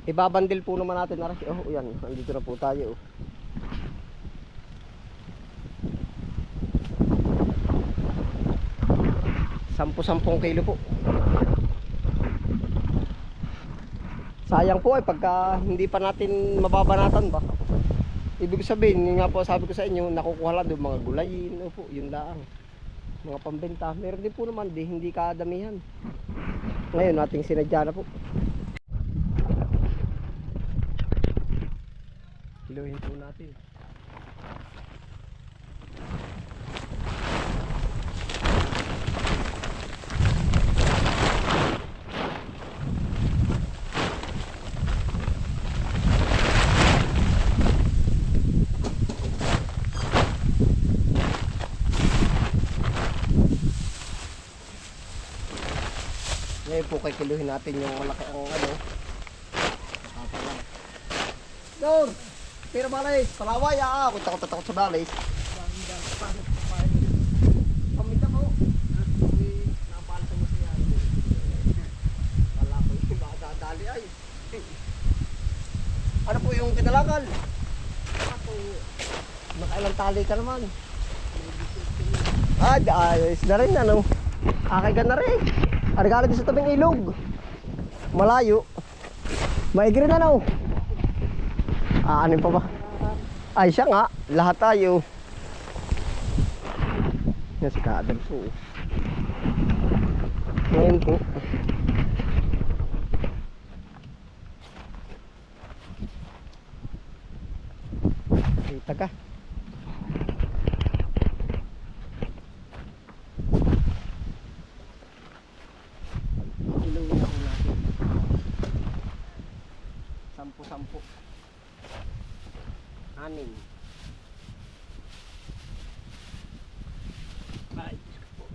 Ibabandil po naman natin. Oh, yan. Andito na po tayo. Sampu-sampung kilo po. Sayang po pagka hindi pa natin mababanatan ba. Ibig sabihin, yun nga po sabi ko sa inyo, nakukuha lang doon mga gulayin, po, yun lang. Mga pambenta. Meron din po naman, hindi kadamihan. Ngayon nating sinadya na po. Kiluhin po natin. Ngayon po kikiluhin natin yung malaki ang ano. Doon! Pero balay, palaway ako takot sa balay. Paminta mo. Napalito mo siya. Wala ko yung madadali ay. Ano po yung kinalakal? Ako, nakailang tali ka naman. Ayos na rin ano. Akay ka na rin. Arigala din sa tabing ilog. Malayo. Maigri na no. Anin pa ba? Ay siya nga. Lahat tayo. Yan si Kaadal po. Ngayon po. Kita ka. Sampu-sampu. Anin. Ay, po.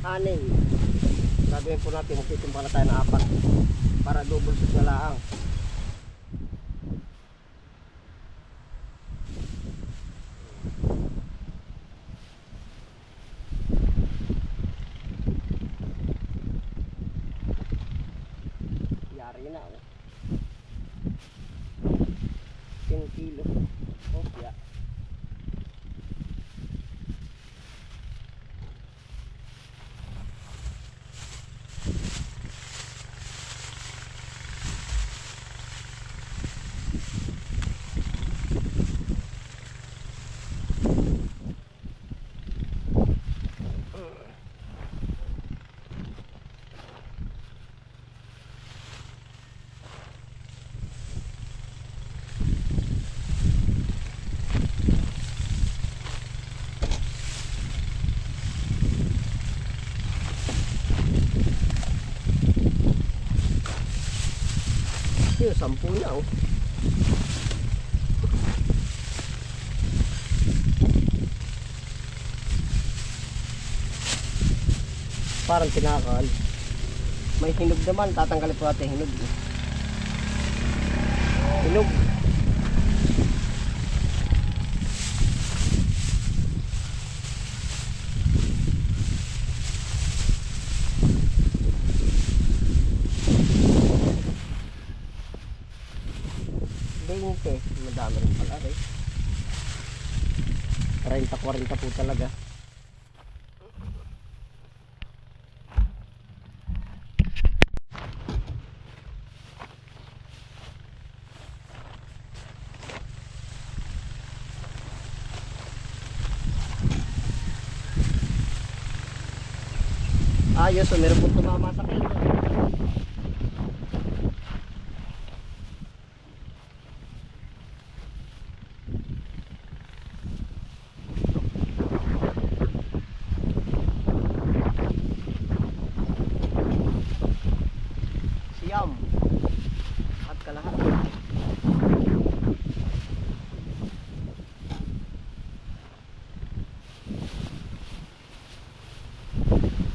Anin. Sabihin po natin, magtitimbang na tayo ng 4 para double shoot na laang. Yari na oh. 10 kilo. Oh, yeah. Yung 10 na oh. Parang tinakal. May hinog naman, tatanggalin po natin hinog. Hinog. Madami rin pala rin. 30-40 po talaga. Ayos, so meron po tumama sa kanya. Siyam at kalahati.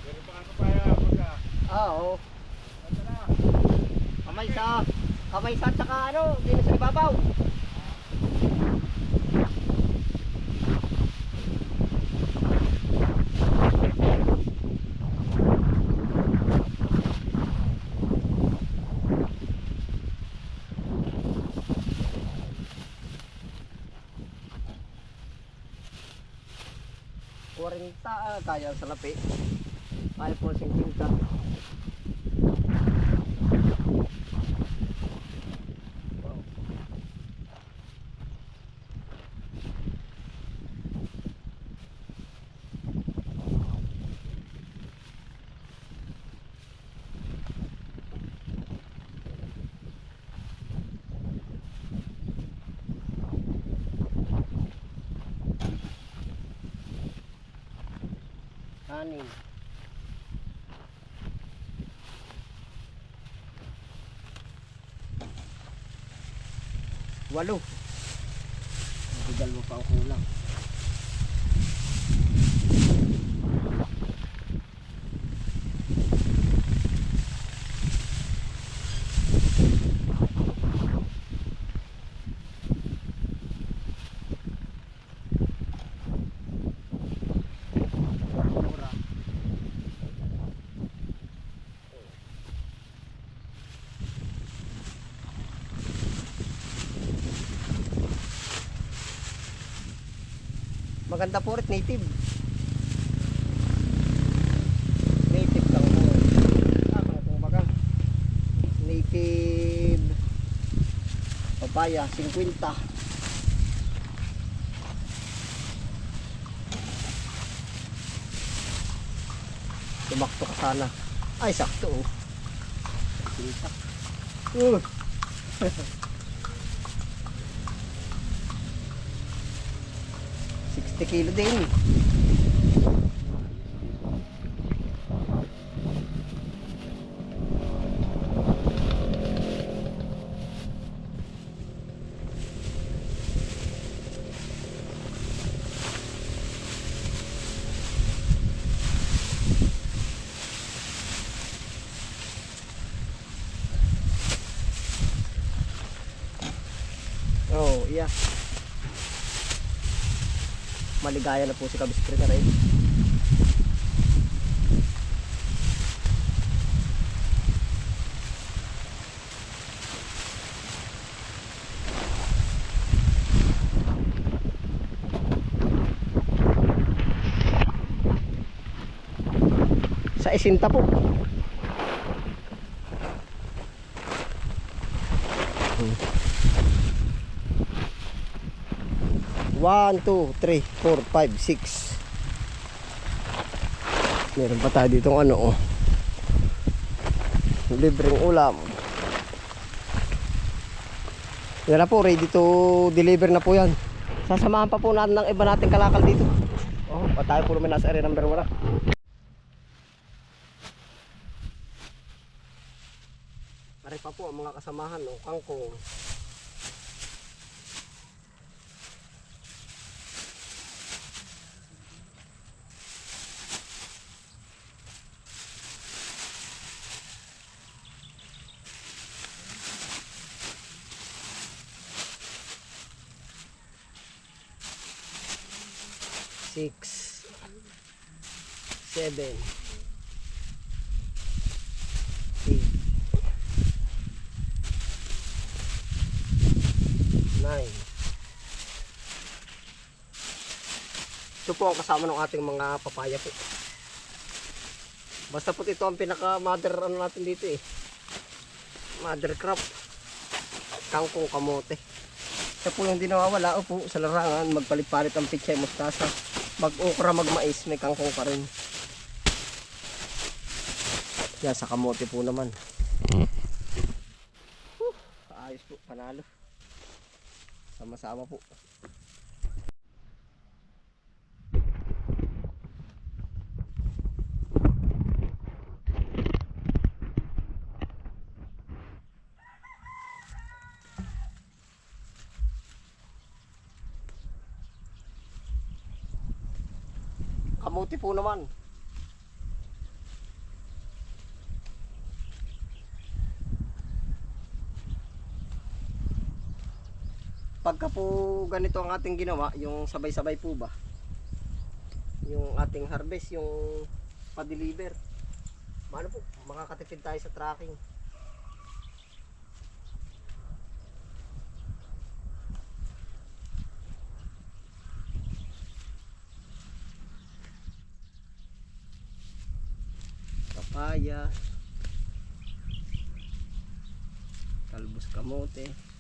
Pero pa ano kaya Oo. Kamay sa tsaka ano, din sa ibabaw. Kaya sa lapi. Kaya po 50. Anim. 8. Bigal mo pa ang kulang. Maganda po rin, native. Native lang po. Mga po bagang. Native papaya, 50. Tumakto ka sana. Ay, sakto oh. 50. 60 kilo din. Oh, iya. Maligaya na po si Kabispre na rin. Sa isinta po. 1, 2, 3, 4, 5, 6. Meron pa tayo ditong ano oh. Libreng ulam. Yan na po, ready to deliver na po yan. Sasamahan pa po natin ng iba nating kalakal dito. Oh, pa tayo po naman nasa area number 1 na. Pare pa po ang mga kasamahan oh, kangkong. Six, 7, 8, 9. Ito po ang kasama ng ating mga papaya po. Basta po ito ang pinaka mother ano natin dito eh. Mother crop. Kangkong, kamote. Ito po yung di nawawala po sa larangan. Magpalit-palit ang pichay, mustasa. Mag-okra, mag-mais, may kangkong pa rin. Yan, sa kamote po naman. Ayos po, panalo. Sama-sama po. Kamuti po naman. pagka po ganito ang ating ginawa, yung sabay-sabay po ba, yung ating harvest, yung pa-deliver, maano po, makakatipid tayo sa tracking. Papaya, talbos kamote.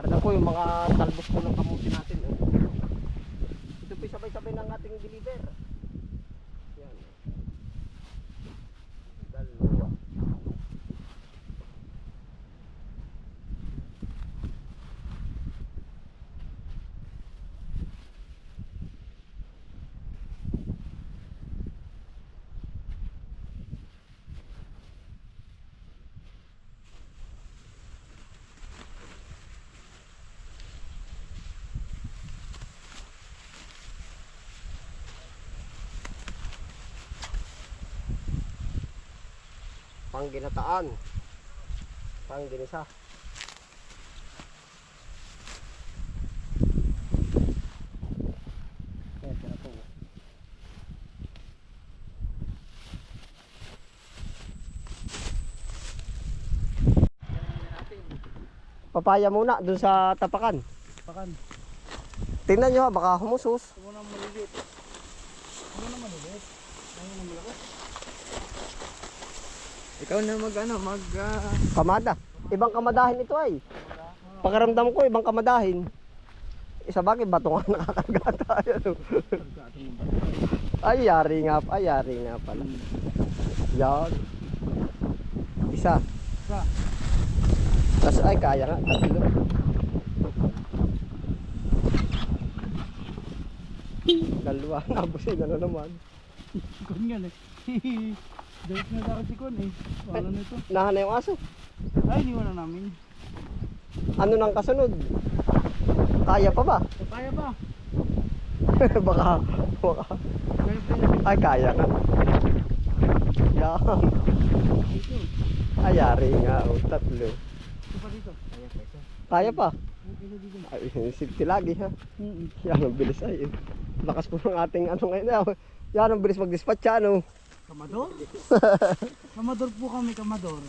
Ano po yung mga talbos po ng kamuti natin. Ito po sabay-sabay ng ating deliver. Yan. Dalawa. Pangginataan, pangginisa. Ito na po. Papaya muna dun sa tapakan. Pakan. Tingnan nyo ha, baka humusos. Ito na maliliit. Ano na maliliit? Ano na malaki? Ikaw na Kamada. Ibang kamadahin ito ay. Pakiramdam ko ibang kamadahin. Isa bagay bato nga nakakarga tayo. Ay yari nga pala. Yan. Isa. Tas ay kaya nga tatlo. Dalawa nabusin na naman. Kun yan eh. Dahil na dapat si Kun eh. Wala na ito. Nahanay yung aso. Ay, iniwan na namin. Ano nang kasunod? Kaya pa ba? Kaya ba? baka. Ay kaya nga. Yan. Dito. Ay yari nga. Tatlo. Ito pa dito. Kaya pa. Ito dito. Ay, safety lagi ha. Yan ang bilis ay. Lakas po ng ating ano ngayon. Yan ang bilis mag-dispatch ano. Kamador? Kamador po kami, kamador.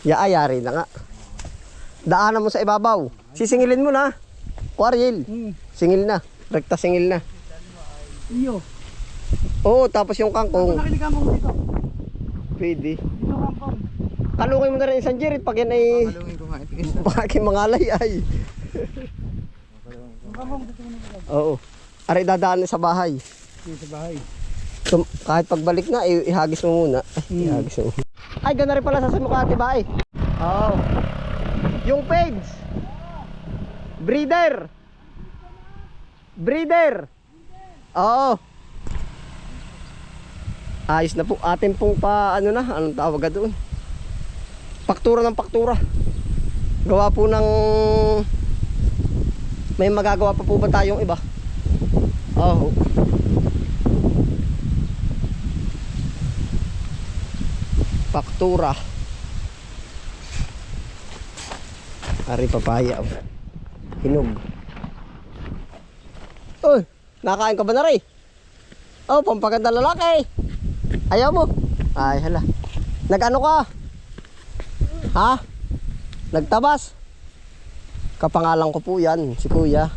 Ayari na nga. Daanan mo sa ibabaw. Sisingilin mo na. Quarrel. Singil na. Rekta singil na. Iyo. Oo, tapos yung kangkong. Nakinikam mo dito. Pwede. Dito kangkong. Kalungin mo na rin isang jerit pag yan ay Kalungin ko nga ito. bakit mangalay ay. Kangkong dito mo na. Oo. Aray dadaan sa bahay. Dito sa bahay. So, kahit pagbalik na, ihagis mo muna. Ihagis mo. Ay, gana rin pala sa mukha ate ba eh. Oo. Yung page. Breeder. Breeder. Oo. Ayos na po. Atin pong ano na, anong tawag doon? Paktura ng paktura. Gawa po ng may magagawa pa po ba tayong iba? Oo. Paktura. Ari papaya. Hinog. Oy, nakain ka ba na rin? Oh, pampaganda lalaki. Ayaw mo? Ay, hala. Nag-ano ka? Ha? Nagtabas? Kapangalan ko po yan, si Kuya.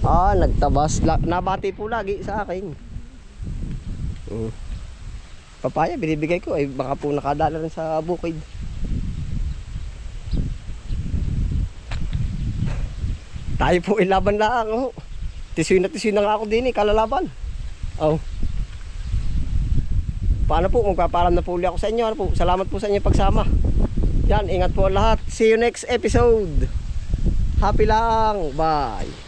Nagtabas. Nabati po lagi sa akin. Papaya, binibigay ko. Baka po nakadala rin sa bukid. Tayo po ilaban lang. Tisuy na nga ako din kalalaban. Paano po, magpapalam na po ulit ako sa inyo. Salamat po sa inyong pagsama. Yan, ingat po lahat. See you next episode. Happy lang. Bye.